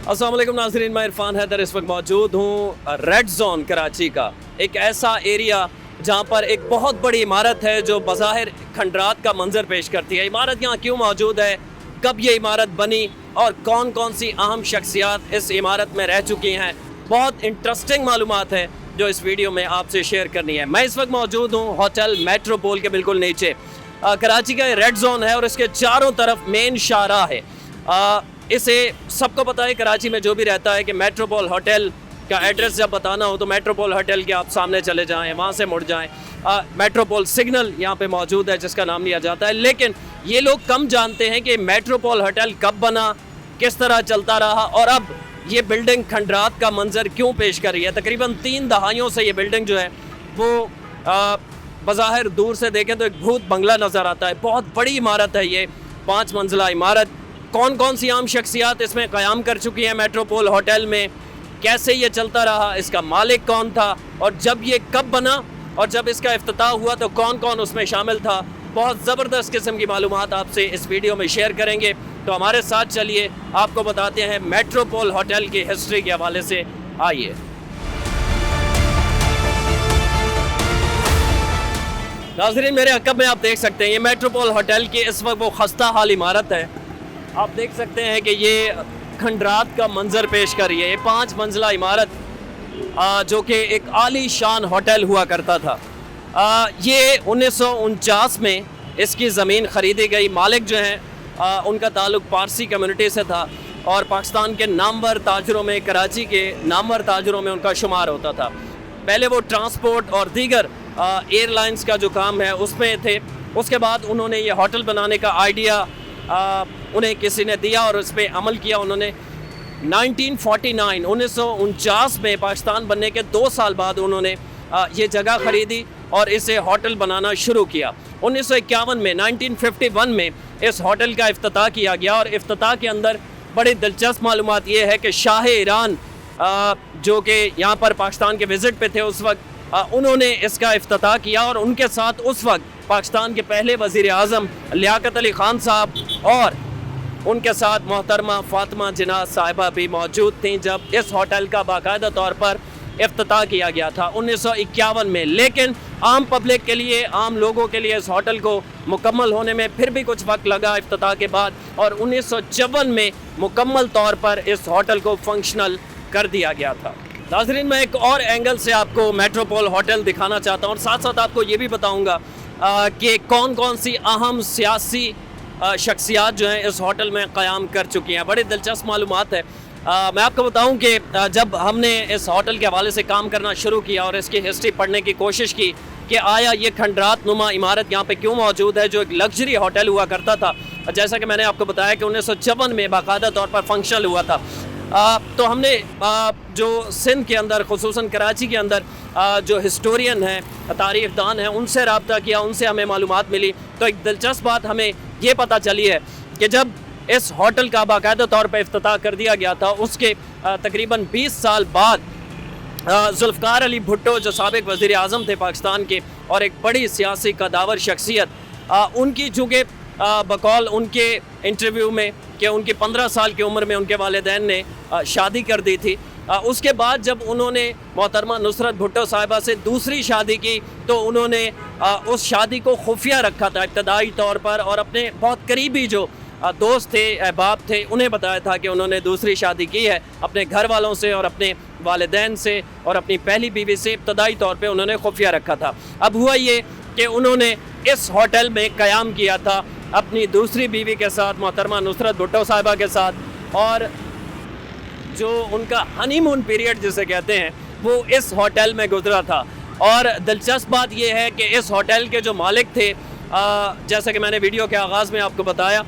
अस्सलाम वालेकुम नाज़रीन, मैं इरफान हैदर इस वक्त मौजूद हूँ रेड जोन कराची का एक ऐसा एरिया जहाँ पर एक बहुत बड़ी इमारत है जो बज़ाहिर खंडरात का मंजर पेश करती है। इमारत यहाँ क्यों मौजूद है, कब ये इमारत बनी और कौन कौन सी अहम शख्सियात इस इमारत में रह चुकी हैं, बहुत इंटरेस्टिंग मालूमात है जो इस वीडियो में आपसे शेयर करनी है। मैं इस वक्त मौजूद हूँ होटल मेट्रोपोल के बिल्कुल नीचे। कराची का रेड जोन है और इसके चारों तरफ मेन शाहराह है। इसे सबको पता है कराची में जो भी रहता है कि मेट्रोपोल होटल का एड्रेस जब बताना हो तो मेट्रोपोल होटल के आप सामने चले जाएं, वहाँ से मुड़ जाएं। मेट्रोपोल सिग्नल यहाँ पे मौजूद है जिसका नाम लिया जाता है, लेकिन ये लोग कम जानते हैं कि मेट्रोपोल होटल कब बना, किस तरह चलता रहा और अब ये बिल्डिंग खंडरात का मंजर क्यों पेश कर रही है। तकरीबन 3 दहाइयों से ये बिल्डिंग जो है वो बज़ाहिर दूर से देखें तो एक भूत बंगला नज़र आता है। बहुत बड़ी इमारत है ये, 5 मंजिला इमारत। कौन कौन सी आम शख्सियात इसमें क़याम कर चुकी हैं मेट्रोपोल होटल में, कैसे ये चलता रहा, इसका मालिक कौन था और जब ये कब बना और जब इसका इफ्तिताह हुआ तो कौन कौन उसमें शामिल था, बहुत ज़बरदस्त किस्म की मालूमात आपसे इस वीडियो में शेयर करेंगे। तो हमारे साथ चलिए आपको बताते हैं मेट्रोपोल होटल की हिस्ट्री के हवाले से। आइए। नाज़रीन, मेरे अक़ब में आप देख सकते हैं ये मेट्रोपोल होटल की इस वक्त वो खस्ता हाल इमारत है। आप देख सकते हैं कि ये खंडरात का मंजर पेश कर रही है। ये 5 मंजिला इमारत जो कि एक आली शान होटल हुआ करता था। ये 1949 में इसकी ज़मीन ख़रीदी गई। मालिक जो हैं उनका ताल्लुक़ पारसी कम्युनिटी से था और पाकिस्तान के नामवर ताजरों में, कराची के नामवर ताजरों में उनका शुमार होता था। पहले वो ट्रांसपोर्ट और दीगर एयरलाइंस का जो काम है उसमें थे। उसके बाद उन्होंने ये होटल बनाने का आइडिया उन्हें किसी ने दिया और उस पर अमल किया। उन्होंने 1949 में पाकिस्तान बनने के 2 साल बाद उन्होंने ये जगह ख़रीदी और इसे होटल बनाना शुरू किया। 1951 में 1951 में इस होटल का इफ्तिताह किया गया और इफ्तिताह के अंदर बड़ी दिलचस्प मालूमात ये है कि शाह ईरान जो कि यहाँ पर पाकिस्तान के विज़िट पे थे उस वक्त, उन्होंने इसका इफ्तिताह किया और उनके साथ उस वक्त पाकिस्तान के पहले वज़ीर आज़म लियाकत अली ख़ान साहब और उनके साथ मोहतरमा फ़ातिमा जिन्ना साहिबा भी मौजूद थी जब इस होटल का बाकायदा तौर पर इफ्तिताह किया गया था 1951 में। लेकिन आम पब्लिक के लिए, आम लोगों के लिए इस होटल को मुकम्मल होने में फिर भी कुछ वक्त लगा इफ्तिताह के बाद और 1954 में मुकम्मल तौर पर इस होटल को फंक्शनल कर दिया गया था। नाज़रीन, मैं एक और एंगल से आपको मेट्रोपोल होटल दिखाना चाहता हूँ और साथ साथ आपको ये भी बताऊँगा कि कौन कौन सी अहम सियासी शख्सियात जो हैं इस होटल में क़याम कर चुकी हैं। बड़ी दिलचस्प मालूमात है। मैं आपको बताऊं कि जब हमने इस होटल के हवाले से काम करना शुरू किया और इसकी हिस्ट्री पढ़ने की कोशिश की कि आया ये खंडरात नुमा इमारत यहाँ पे क्यों मौजूद है जो एक लग्जरी होटल हुआ करता था, जैसा कि मैंने आपको बताया कि 1954 में बाकायदा तौर पर फंक्शनल हुआ था। तो हमने जो सिंध के अंदर, खुसूसन कराची के अंदर जो हिस्टोरियन हैं, तारीख़ दान हैं, उनसे रब्ता किया, उनसे हमें मालूमात मिली। तो एक दिलचस्प बात हमें ये पता चली है कि जब इस होटल का बाकायदा तौर पर इफ्तिताह कर दिया गया था उसके तकरीबन 20 साल बाद ज़ुल्फ़िकार अली भुट्टो जो साबिक़ वज़ीर आज़म थे पाकिस्तान के और एक बड़ी सियासी कदावर शख्सियत, उनकी चूँकि बकौल उनके इंटरव्यू में कि उनकी 15 साल की उम्र में उनके वालिदैन ने शादी कर दी थी। उसके बाद जब उन्होंने मोहतरमा नुसरत भुट्टो साहिबा से दूसरी शादी की तो उन्होंने उस शादी को खुफिया रखा था इब्तदाई तौर पर और अपने बहुत करीबी जो दोस्त थे, अहबाब थे, उन्हें बताया था कि उन्होंने दूसरी शादी की है अपने घर वालों से और अपने वालिदैन से और अपनी पहली बीवी से इब्तदाई तौर पे उन्होंने खुफिया रखा था। अब हुआ ये कि उन्होंने इस होटल में क़याम किया था अपनी दूसरी बीवी के साथ, मोहतरमा नुसरत भुट्टो साहिबा के साथ, और जो उनका हनीमून पीरियड जिसे कहते हैं वो इस होटल में गुजरा था। और दिलचस्प बात यह है कि इस होटल के जो मालिक थे, जैसा कि मैंने वीडियो के आगाज़ में आपको बताया,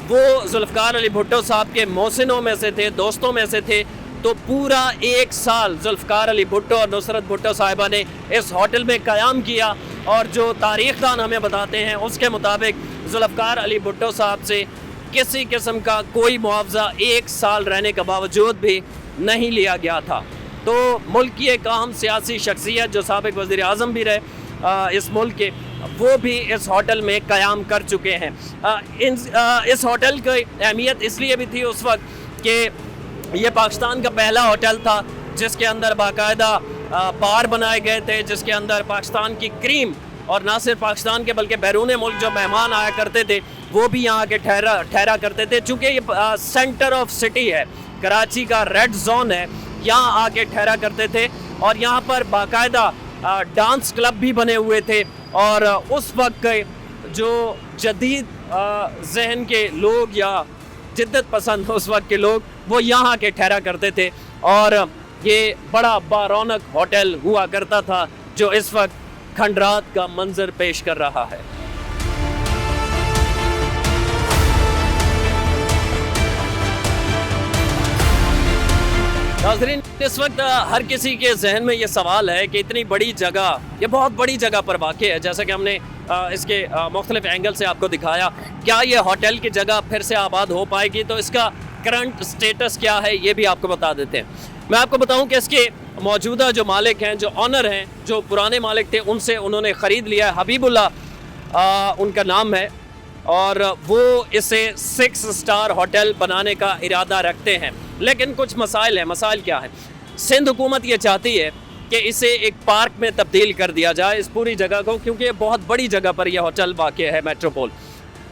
वो ज़ुल्फ़िकार अली भुट्टो साहब के मोहसिनों में से थे, दोस्तों में से थे। तो पूरा 1 साल ज़ुल्फ़िकार अली भुट्टो और नुसरत भुट्टो साहिबा ने इस होटल में क़याम किया और जो तारीख़दान हमें बताते हैं उसके मुताबिक ज़ुल्फ़िकार अली भुट्टो साहब से किसी किस्म का कोई मुआवजा 1 साल रहने के बावजूद भी नहीं लिया गया था। तो मुल्क की एक अहम सियासी शख्सियत जो साबिक़ वज़ीर आज़म भी रहे इस मुल्क के, वो भी इस होटल में क़याम कर चुके हैं। इस होटल की अहमियत इसलिए भी थी उस वक्त कि ये पाकिस्तान का पहला होटल था जिसके अंदर बाकायदा बार बनाए गए थे, जिसके अंदर पाकिस्तान की क्रीम और ना सिर्फ पाकिस्तान के बल्कि बैरून मुल्क जो मेहमान आया करते थे वो भी यहाँ के ठहरा करते थे। चूँकि ये सेंटर ऑफ सिटी है, कराची का रेड जोन है, यहाँ आके ठहरा करते थे और यहाँ पर बाकायदा डांस क्लब भी बने हुए थे। और उस वक्त के जो जदीद जहन के लोग या जिद्दत पसंद उस वक्त के लोग वो यहाँ के ठहरा करते थे और ये बड़ा बारौनक होटल हुआ करता था जो इस वक्त खंडरात का मंजर पेश कर रहा है। नाज़रीन, इस वक्त हर किसी के जहन में ये सवाल है कि इतनी बड़ी जगह, ये बहुत बड़ी जगह पर वाक़ई है, जैसा कि हमने इसके मुख्तलिफ एंगल से आपको दिखाया। क्या ये होटल की जगह फिर से आबाद हो पाएगी? तो इसका करंट स्टेटस क्या है ये भी आपको बता देते हैं। मैं आपको बताऊं कि इसके मौजूदा जो मालिक हैं, जो ऑनर हैं, जो पुराने मालिक थे, उनसे उन्होंने ख़रीद लिया है। हबीबुल्लाह उनका नाम है और वो इसे 6 स्टार होटल बनाने का इरादा रखते हैं। लेकिन कुछ मसाइल हैं। मसाइल क्या है? सिंध हुकूमत ये चाहती है कि इसे एक पार्क में तब्दील कर दिया जाए, इस पूरी जगह को, क्योंकि बहुत बड़ी जगह पर यह होटल वाक़ई है, मेट्रोपोल।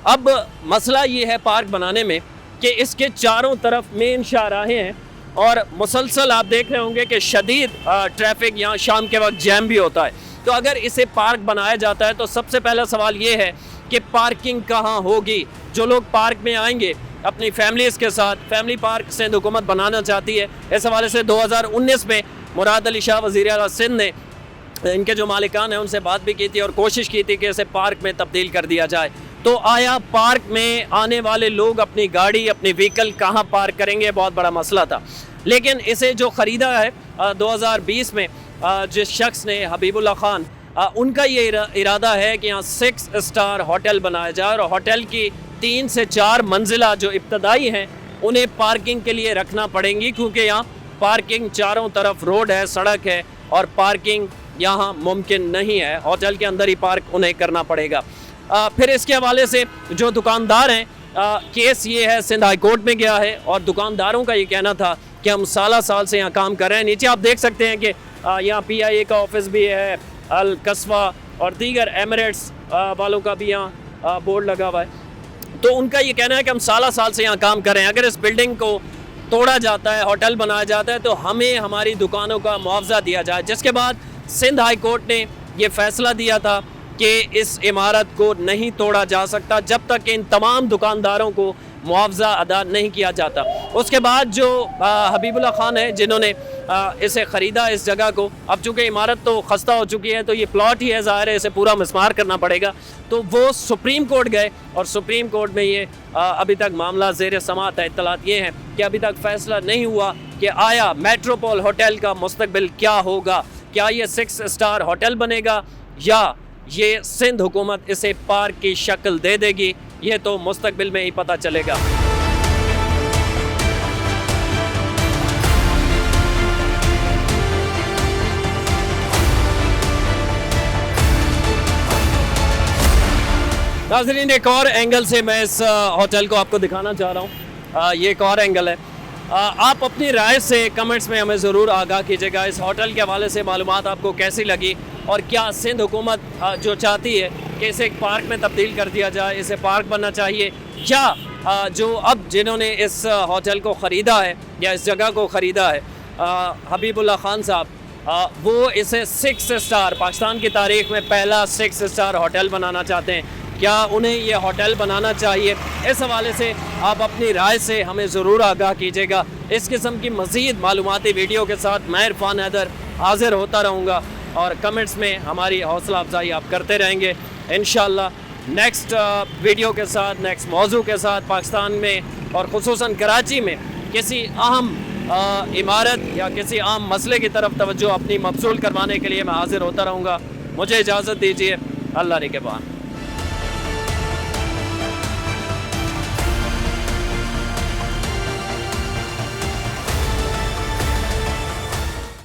अब मसला ये है पार्क बनाने में कि इसके चारों तरफ मेन शाहराहें हैं और मुसलसल आप देख रहे होंगे कि शदीद ट्रैफिक यहाँ शाम के वक्त जैम भी होता है। तो अगर इसे पार्क बनाया जाता है तो सबसे पहला सवाल ये है कि पार्किंग कहाँ होगी? जो लोग पार्क में आएंगे अपनी फैमिलीज़ के साथ, फैमिली पार्क सिंध हुकूमत बनाना चाहती है। इस हवाले से 2019 में मुराद अली शाह वज़ीर आला सिंध ने इनके जो मालिकान हैं उनसे बात भी की थी और कोशिश की थी कि इसे पार्क में तब्दील कर दिया जाए। तो आया पार्क में आने वाले लोग अपनी गाड़ी, अपनी व्हीकल कहाँ पार्क करेंगे? बहुत बड़ा मसला था। लेकिन इसे जो ख़रीदा है 2020 में जिस शख्स ने, हबीबुल्लाह खान, उनका ये इरादा है कि यहाँ 6 स्टार होटल बनाया जाए और होटल की 3 से 4 मंजिला जो इब्तदाई हैं उन्हें पार्किंग के लिए रखना पड़ेंगी, क्योंकि यहाँ पार्किंग चारों तरफ रोड है, सड़क है और पार्किंग यहाँ मुमकिन नहीं है। होटल के अंदर ही पार्क उन्हें करना पड़ेगा। फिर इसके हवाले से जो दुकानदार हैं, केस ये है सिंध हाई कोर्ट में गया है और दुकानदारों का ये कहना था कि हम साल से यहाँ काम कर रहे हैं। नीचे आप देख सकते हैं कि यहाँ PIA का ऑफिस भी है, अल कस्बा और दीगर एमिरेट्स वालों का भी यहाँ बोर्ड लगा हुआ है। तो उनका ये कहना है कि हम साल से यहाँ काम कर रहे हैं। अगर इस बिल्डिंग को तोड़ा जाता है, होटल बनाया जाता है, तो हमें हमारी दुकानों का मुआवजा दिया जाए। जिसके बाद सिंध हाई कोर्ट ने ये फैसला दिया था कि इस इमारत को नहीं तोड़ा जा सकता जब तक कि इन तमाम दुकानदारों को मुआवजा अदा नहीं किया जाता। उसके बाद जो हबीबुल्लाह खान है जिन्होंने इसे ख़रीदा इस जगह को, अब चूँकि इमारत तो खस्ता हो चुकी है तो ये प्लॉट ही है, ज़ाहिर है इसे पूरा मिसमार करना पड़ेगा। तो वो सुप्रीम कोर्ट गए और सुप्रीम कोर्ट में ये अभी तक मामला ज़ेर समाअत है। इत्तलात ये हैं कि अभी तक फ़ैसला नहीं हुआ कि आया मेट्रोपोल होटल का मुस्तकबिल क्या होगा। क्या ये 6 स्टार होटल बनेगा या ये सिंध हुकूमत इसे पार्क की शक्ल दे देगी? ये तो मुस्तकबिल में ही पता चलेगा। नाज़रीन, एक और एंगल से मैं इस होटल को आपको दिखाना चाह रहा हूँ। ये एक और एंगल है। आप अपनी राय से कमेंट्स में हमें ज़रूर आगाह कीजिएगा। इस होटल के हवाले से मालूमात आपको कैसी लगी और क्या सिंध हुकूमत जो चाहती है कि इसे एक पार्क में तब्दील कर दिया जाए, इसे पार्क बनना चाहिए, या जो अब जिन्होंने इस होटल को ख़रीदा है या इस जगह को ख़रीदा है, हबीबुल्लाह खान साहब, वो इसे 6 स्टार, पाकिस्तान की तारीख़ में पहला 6 स्टार होटल बनाना चाहते हैं। क्या उन्हें ये होटल बनाना चाहिए? इस हवाले से आप अपनी राय से हमें ज़रूर आगाह कीजिएगा। इस किस्म की मज़ीद मालूमाती वीडियो के साथ मैं इरफान हैदर हाज़िर होता रहूँगा और कमेंट्स में हमारी हौसला अफजाई आप करते रहेंगे। इंशाअल्लाह नेक्स्ट वीडियो के साथ, नेक्स्ट मौजू के साथ, पाकिस्तान में और ख़ुसूसन कराची में किसी अहम इमारत या किसी अहम मसले की तरफ तवज्जो अपनी मबसूल करवाने के लिए मैं हाज़िर होता रहूँगा। मुझे इजाज़त दीजिए। अल्लाह निगहबान।